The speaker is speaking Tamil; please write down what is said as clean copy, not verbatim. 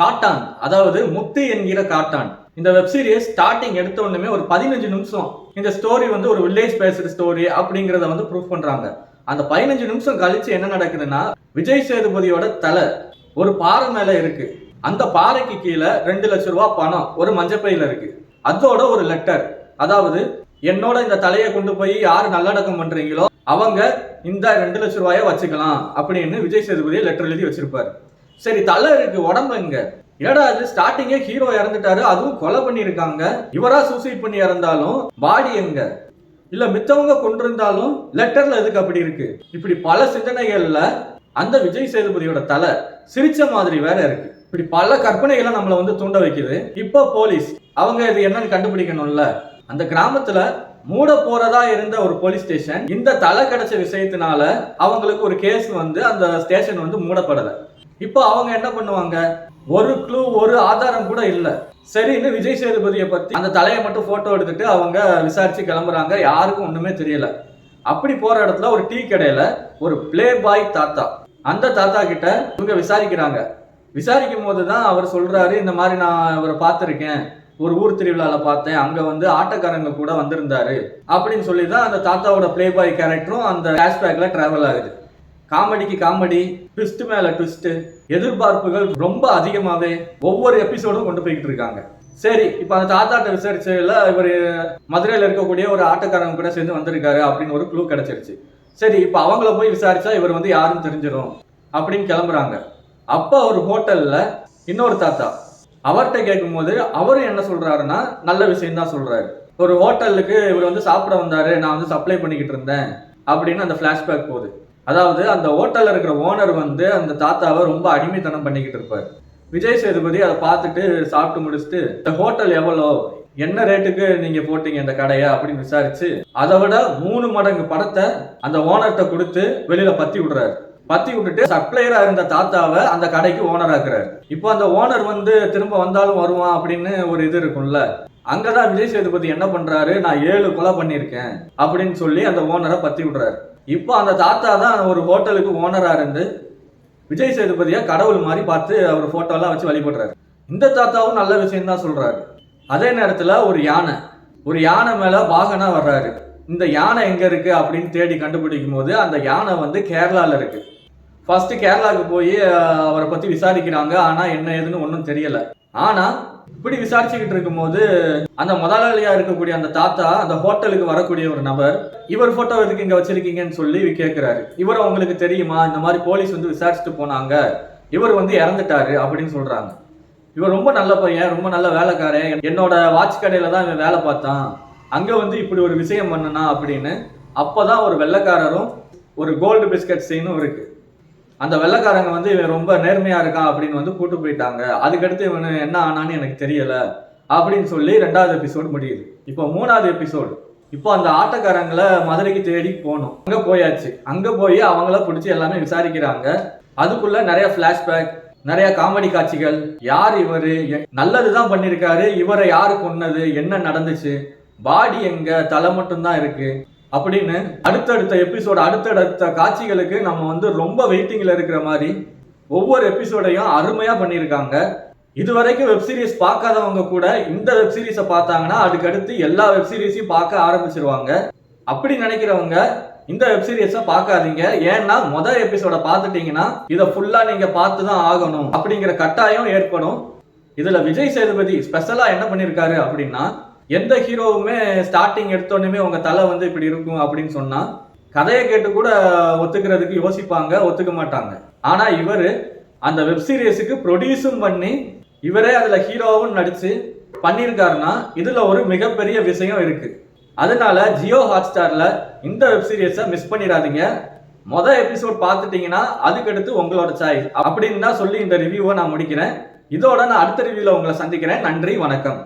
காட்டான், அதாவது முத்து என்கிற காட்டான். இந்த வெப் சீரிஸ் ஸ்டார்டிங் எடுத்த உடனே ஒரு 15 நிமிஷம் இந்த ஸ்டோரி வந்து ஒரு வில்லேஜ் பேஸ்டு ஸ்டோரி அப்படிங்கறத வந்து ப்ரூவ் பண்றாங்க. அந்த 15 நிமிஷம் கழிச்சு என்ன நடக்குதுன்னா, விஜய் சேதுபதியோட தலை ஒரு பாறை மேல இருக்கு. அந்த பாறைக்கு கீழே 2 லட்சம் ரூபாய் பணம் ஒரு மஞ்சப்பையில இருக்கு. அதோட ஒரு லெட்டர், அதாவது என்னோட இந்த தலையை கொண்டு போய் யாரு நல்லடக்கம் பண்றீங்களோ அவங்க இந்த 2 லட்சம் ரூபாயை வச்சுக்கலாம் அப்படின்னு விஜய் சேதுபதியை லெட்டர் எழுதி வச்சிருப்பாரு. சரி, தலை இருக்கு, உடம்பு எங்க? ஏடா அது ஸ்டார்டிங்கே ஹீரோ இறந்துட்டாரு, அதுவும் கொலை பண்ணிருக்காங்க. இவரா சூசைட் பண்ணி இறந்தாலும் பாடி எங்க? இல்ல மித்தவங்க கொண்டிருந்தாலும் லெட்டர்ல எதுக்கு அப்படி இருக்கு? இப்படி பல சிந்தனைகள்ல அந்த விஜய் சேதுபதியோட தலை சிரிச்ச மாதிரி வேற இருக்கு. இப்படி பல கற்பனைகளை நம்மளை வந்து தூண்ட வைக்குது. இப்போ போலீஸ் அவங்க இது என்னன்னு கண்டுபிடிக்கணும்ல. அந்த கிராமத்துல மூட போறதா இருந்த ஒரு போலீஸ் ஸ்டேஷன் இந்த தலை கிடைச்ச விஷயத்தினால அவங்களுக்கு ஒரு கேஸ் வந்து அந்த ஸ்டேஷன் வந்து மூடப்படல. இப்போ அவங்க என்ன பண்ணுவாங்க? ஒரு க்ளூ, ஒரு ஆதாரம் கூட இல்ல. சரின்னு விஜய் சேதுபதியை பத்தி அந்த தலையை மட்டும் போட்டோ எடுத்துட்டு அவங்க விசாரிச்சு கிளம்புறாங்க. யாருக்கும் ஒண்ணுமே தெரியல. அப்படி போற இடத்துல ஒரு டீ கடையில ஒரு பிளே பாய் தாத்தா, அந்த தாத்தா கிட்ட இவங்க விசாரிக்கிறாங்க. விசாரிக்கும் போதுதான் அவர் சொல்றாரு, இந்த மாதிரி நான் அவரை பார்த்திருக்கேன், ஒரு ஊர் திருவிழால பார்த்தேன், அங்க வந்து ஆட்டக்காரங்க கூட வந்திருந்தாரு அப்படின்னு சொல்லி தான் அந்த தாத்தாவோட பிளே பாய் கேரக்டரும் அந்த ஃபிளாஷ்பேக்ல டிராவல் ஆகுது. காமெடிக்கு காமெடி, ட்விஸ்ட் மேல ட்விஸ்ட், எதிர்பார்ப்புகள் ரொம்ப அதிகமாவே ஒவ்வொரு எபிசோடும் கொண்டு போய்கிட்டு இருக்காங்க. சரி, இப்ப அந்த தாத்தாட்ட விசாரிச்சதுல இவர் மதுரையில இருக்கக்கூடிய ஒரு ஆட்டக்காரங்க கூட சேர்ந்து வந்திருக்காரு அப்படின்னு ஒரு க்ளூ கிடைச்சிருச்சு. சரி, இப்ப அவங்கள போய் விசாரிச்சா இவர் வந்து யாருன்னு தெரிஞ்சிடும் அப்படின்னு கிளம்புறாங்க. அப்ப ஒரு ஹோட்டல்ல இன்னொரு தாத்தா, அவர்கிட்ட கேட்கும் போது அவரு என்ன சொல்றாருன்னா நல்ல விஷயம் தான் சொல்றாரு. ஒரு ஹோட்டலுக்கு இவர் வந்து சாப்பிட வந்தாரு, நான் வந்து சப்ளை பண்ணிக்கிட்டு இருந்தேன் அப்படின்னு அந்த பிளாஷ்பேக் போகுது. அதாவது அந்த ஹோட்டல்ல இருக்கிற ஓனர் வந்து அந்த தாத்தாவை ரொம்ப அடிமைத்தனம் பண்ணிக்கிட்டு இருப்பாரு. விஜய் சேதுபதி அதை பார்த்துட்டு சாப்பிட்டு முடிச்சுட்டு, இந்த ஹோட்டல் எவ்வளோ, என்ன ரேட்டுக்கு நீங்க போட்டீங்க இந்த கடையை அப்படின்னு விசாரிச்சு அதை விட 3 மடங்கு படத்தை அந்த ஓனர்கிட்ட கொடுத்து வெளியில பத்தி விடுறாரு. பத்தி விட்டுட்டு சப்ளையரா இருந்த தாத்தாவை அந்த கடைக்கு ஓனர் ஆக்குறாரு. இப்போ அந்த ஓனர் வந்து திரும்ப வந்தாலும் வருவான் அப்படின்னு ஒரு இது இருக்கும்ல. அங்கதான் விஜய் சேதுபதி என்ன பண்றாரு, நான் 7 கொலை பண்ணிருக்கேன் அப்படின்னு சொல்லி அந்த ஓனரை பத்தி விடுறாரு. இப்போ அந்த தாத்தா தான் ஒரு ஹோட்டலுக்கு ஓனரா இருந்து விஜய் சேதுபதியா கடவுள் மாதிரி பார்த்து அவர் போட்டோ எல்லாம் வச்சு வழிபடுறாரு. இந்த தாத்தாவும் நல்ல விஷயம் தான் சொல்றாரு. அதே நேரத்துல ஒரு யானை மேல வாகனா வர்றாரு. இந்த யானை எங்க இருக்கு அப்படின்னு தேடி கண்டுபிடிக்கும் போது அந்த யானை வந்து கேரளால இருக்கு. ஃபர்ஸ்ட் கேரளாவுக்கு போய் அவரை பத்தி விசாரிக்கிறாங்க. ஆனா என்ன ஏதுன்னு ஒன்றும் தெரியல. ஆனா இப்படி விசாரிச்சுக்கிட்டு இருக்கும் போது அந்த முதலாளியா இருக்கக்கூடிய அந்த தாத்தா அந்த ஹோட்டலுக்கு வரக்கூடிய ஒரு நபர், இவர் போட்டோ எதுக்கு இங்க வச்சிருக்கீங்கன்னு சொல்லி கேட்கிறாரு. இவர் உங்களுக்கு தெரியுமா, இந்த மாதிரி போலீஸ் வந்து விசாரிச்சுட்டு போனாங்க, இவர் வந்து இறந்துட்டாரு அப்படின்னு சொல்றாங்க. இவர் ரொம்ப நல்ல பையன், ரொம்ப நல்ல வேலைக்காரன், என்னோட வாட்ச் கடையில தான் இவன் வேலை பார்த்தான், அங்க வந்து இப்படி ஒரு விஷயம் பண்ணனா அப்படின்னு. அப்பதான் ஒரு வெள்ளைக்காரரும் ஒரு கோல்டு பிஸ்கட் சீனும் இருக்கு. அந்த வெள்ளைக்காரங்க வந்து இவன் ரொம்ப நேர்மையா இருக்கான் அப்படின்னு வந்து கூட்டு போயிட்டாங்க. அதுக்கடுத்து இவனு என்ன ஆனான்னு எனக்கு தெரியல அப்படின்னு சொல்லி 2வது எபிசோடு முடியுது. இப்போ 3வது எபிசோடு. இப்போ அந்த ஆட்டக்காரங்களை மதுரைக்கு தேடி போகணும். அங்க போயாச்சு. அங்க போய் அவங்கள பிடிச்சி எல்லாமே விசாரிக்கிறாங்க. அதுக்குள்ள நிறைய பிளாஷ்பேக், நிறைய காமெடி காட்சிகள். யார் இவரு, நல்லதுதான் பண்ணிருக்காரு, இவரை யாரு கொன்னது, என்ன நடந்துச்சு, பாடி எங்க, தலை மட்டும் தான் இருக்கு அப்படின்னு அடுத்தடுத்த எபிசோடு, அடுத்தடுத்த காட்சிகளுக்கு நம்ம வந்து ரொம்ப வெயிட்டிங்ல இருக்கிற மாதிரி ஒவ்வொரு எபிசோடையும் அருமையா பண்ணியிருக்காங்க. இதுவரைக்கும் வெப் சீரிஸ் பார்க்காதவங்க கூட இந்த வெப் சீரிஸை பார்த்தாங்கன்னா அதுக்கு அடுத்து எல்லா வெப் சீரிஸையும் பார்க்க ஆரம்பிச்சிருவாங்க. அப்படி நினைக்கிறவங்க இந்த வெப் சீரிஸை பார்க்காதீங்க. ஏன்னா முதல் எபிசோட பார்த்துட்டீங்கன்னா இதை ஃபுல்லா நீங்க பார்த்து தான் ஆகணும் அப்படிங்கிற கட்டாயம் ஏற்படும். இதுல விஜய் சேதுபதி ஸ்பெஷலா என்ன பண்ணிருக்காரு அப்படின்னா, எந்த ஹீரோவுமே ஸ்டார்டிங் எடுத்தோடனே உங்க தலை வந்து இப்படி இருக்கும் அப்படின்னு சொன்னா கதையை கேட்டு கூட ஒத்துக்கிறதுக்கு யோசிப்பாங்க, ஒத்துக்க மாட்டாங்க. ஆனா இவரு அந்த வெப் சீரிஸுக்கு ப்ரொடியூஸும் பண்ணி இவரே அதுல ஹீரோவும் நடிச்சு பண்ணியிருக்காருன்னா இதுல ஒரு மிகப்பெரிய விஷயம் இருக்கு. அதனால ஜியோ ஹாட்ஸ்டார்ல இந்த வெப் சீரிஸை மிஸ் பண்ணிடாதீங்க. மொதல் எபிசோட் பார்த்துட்டீங்கன்னா அதுக்கடுத்து உங்களோட சாய்ஸ் அப்படின்னு தான் சொல்லி இந்த ரிவ்யூவை நான் முடிக்கிறேன். இதோட நான் அடுத்த ரிவ்யூல உங்களை சந்திக்கிறேன். நன்றி, வணக்கம்.